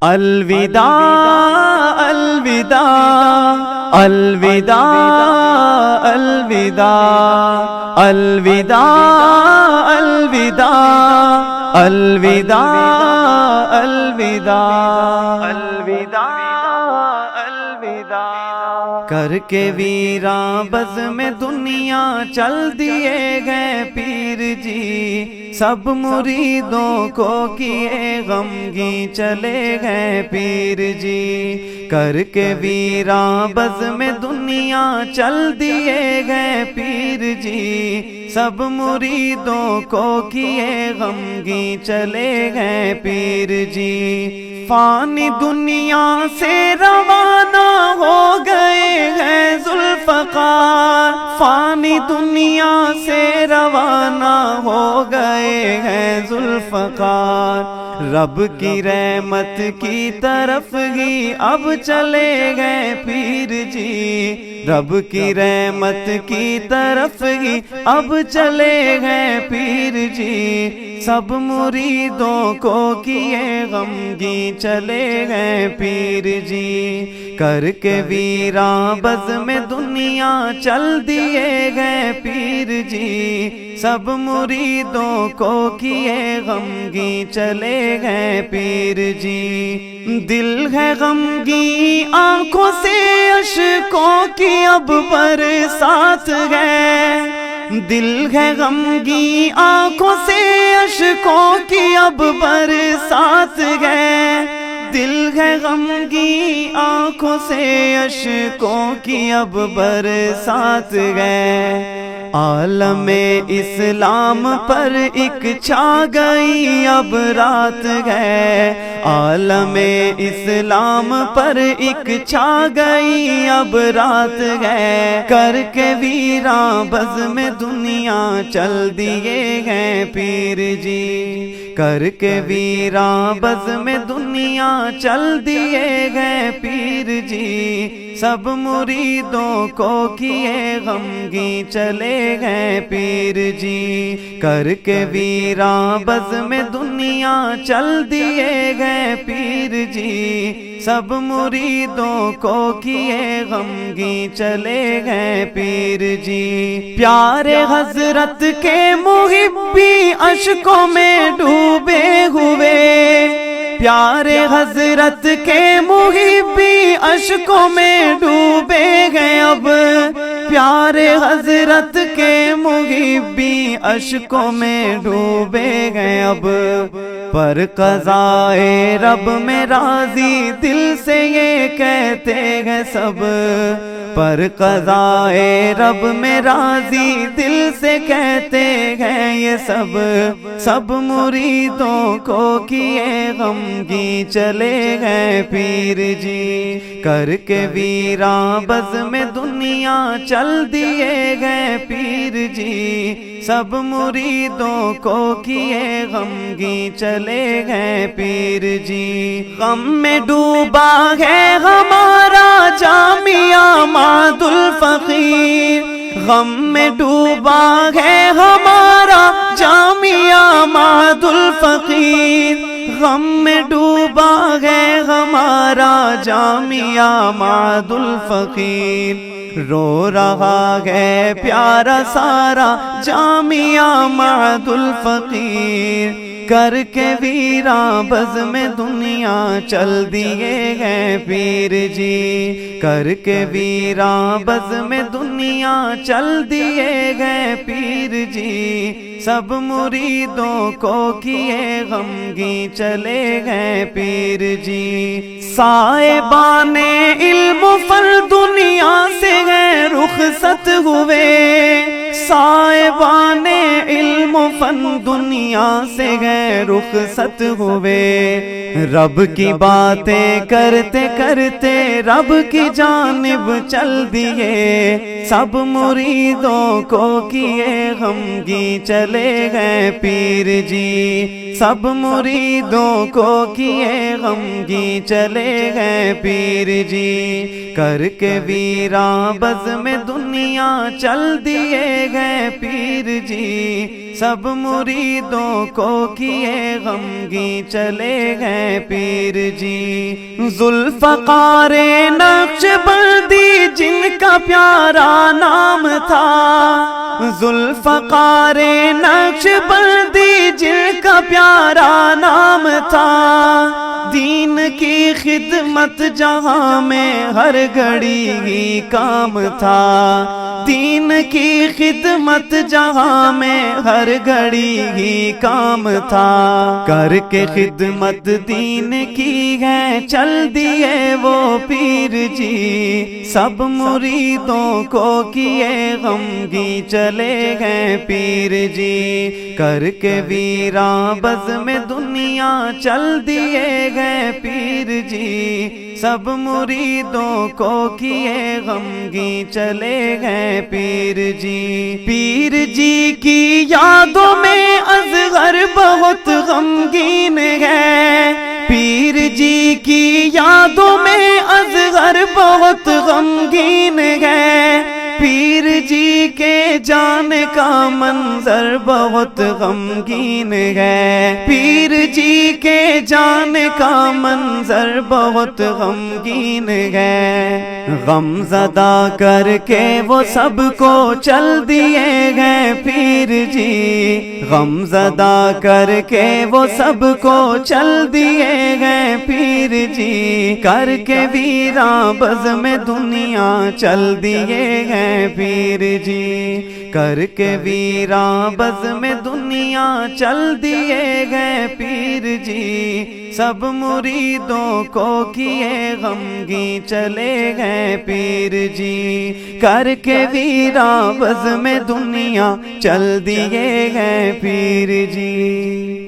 الوداع الوداع الوداع الوداع الوداع الوداع الوداع الوداع الوداع کر کے ویراں بز میں دنیا چل دیے گئے پیر جی، سب مریدوں کو کیے غمگین چلے گئے پیر جی، کر کے ویراں بز میں دنیا چل دیے گئے پیر جی، سب مریدوں کو کیے غمگین چلے گئے پیر جی، فانی دنیا سے روانہ ہو گئے ہیں ذوالفقار، فانی دنیا سے روانہ ہو گئے ہیں ذوالفقار، رب کی رحمت کی طرف ہی اب چلے گئے پیر جی، رب کی رحمت کی طرف ہی اب چلے گئے پیر جی، سب مریدوں کو کیے غمگین چلے گئے پیر جی، کر کے ویراں بز میں دنیا چل دیے گئے پیر جی، سب مریدوں کو کیے غمگین چلے گئے پیر جی، دل ہے غمگین آنکھوں سے اشکوں کی اب برسات ہے، دل ہے غمگین آنکھوں سے اشکوں کی اب برسات ہے، دل ہے غمگین آنکھوں سے اشکوں کی اب برسات ہے، عالم اسلام پر ایک چھا گئی اب رات ہے، عالم اسلام پر ایک چھا گئی اب رات ہے، کر کے ویراں بز میں دنیا چل دیے گئے پیر جی، کر کے ویراں بز میں دنیا چل دیے گئے پیر جی، سب مریدوں کو کیے غمگین چلے گئے پیر جی، کر کے ویراں بز میں دنیا چل دیے گئے پیر جی، سب مریدوں کو کیے غمگین چلے گئے پیر جی، پیارے حضرت کے محبی اشکوں میں ڈوبے ہوئے، پیارے حضرت کے محبی اشکوں میں ڈوبے گئے اب، پیارے حضرت کے محبی اشکوں میں ڈوبے گئے اب، پر قضائے رب میں راضی دل سے یہ کہتے ہیں سب، پر قضائے رب میں راضی دل سے کہتے ہیں یہ سب، سب مریدوں کو کیے غمگین چلے گئے پیر جی، کر کے ویراں بز میں دنیا چل دیے گئے پیر جی، سب مریدوں کو کیے غمگین چلے گئے پیر جی، غم میں ڈوبا ہے ہمارا جامعہ ماد الفقیر، غم میں ڈوبا ہے ہمارا جامعہ ماد الفقیر، غم میں ڈوبا ہے ہمارا جامعہ ماد الفقیر، رو رہا ہے پیارا سارا جامعہ ماد الفقیر، کر کے ویراں بز میں دنیا چل دیے گئے پیر جی، کر کے ویراں بز میں دنیا چل دیے گئے پیر جی، سب مریدوں کو کیے غمگین چلے گئے پیر جی، صاحبان علم و فن دنیا سے گئے رخصت ہوئے، صاحبان علم و فن دنیا سے گئے رخصت ہوئے، رب کی باتیں کرتے کرتے رب کی جانب چل دیے، سب مریدوں کو کیے غمگین چلے گئے پیر جی، سب مریدوں کو کیے غمگین چلے گئے پیر جی، کر کے ویراں بز میں دنیا چل دیے گئے پیر جی، سب مریدوں کو کیے غمگین چلے گئے پیر جی۔ ذوالفقار نقشبندی جن کا پیارا نام تھا، ذوالفقار نقشبندی جن کا پیارا نام تھا، دین کی خدمت جہاں میں ہر گھڑی ہی کام تھا، دین کی خدمت جہاں میں ہر گھڑی ہی کام تھا، کر کے خدمت دین کی ہے چل دیے وہ پیر جی، سب مریدوں کو کیے غمگین چلے گئے پیر جی، کر کے ویراں بزم دنیا چل دیے گئے پیر جی، سب مریدوں کو کیے غمگین چلے گئے پیر جی۔ پیر جی کی یادوں میں اصغر بہت غمگین ہے، پیر جی کی یادوں میں اصغر بہت غمگین ہے، پیر جی کے جانے کا منظر بہت غمگین ہے، پیر جی کے جانے کا منظر بہت غمگین ہے، غم زدہ کر کے وہ سب کو چل دیے گئے پیر جی، غم زدہ کر کے وہ سب کو چل دیے گئے پیر جی، کر کے ویراں بزم دنیا چل دیے گئے پیر جی، کر کے ویراں بزم دنیا چل دیے گئے پیر جی، سب مریدوں کو کیے غمگین چلے گئے پیر جی، کر کے ویراں بزم دنیا چل دیے گئے پیر جی۔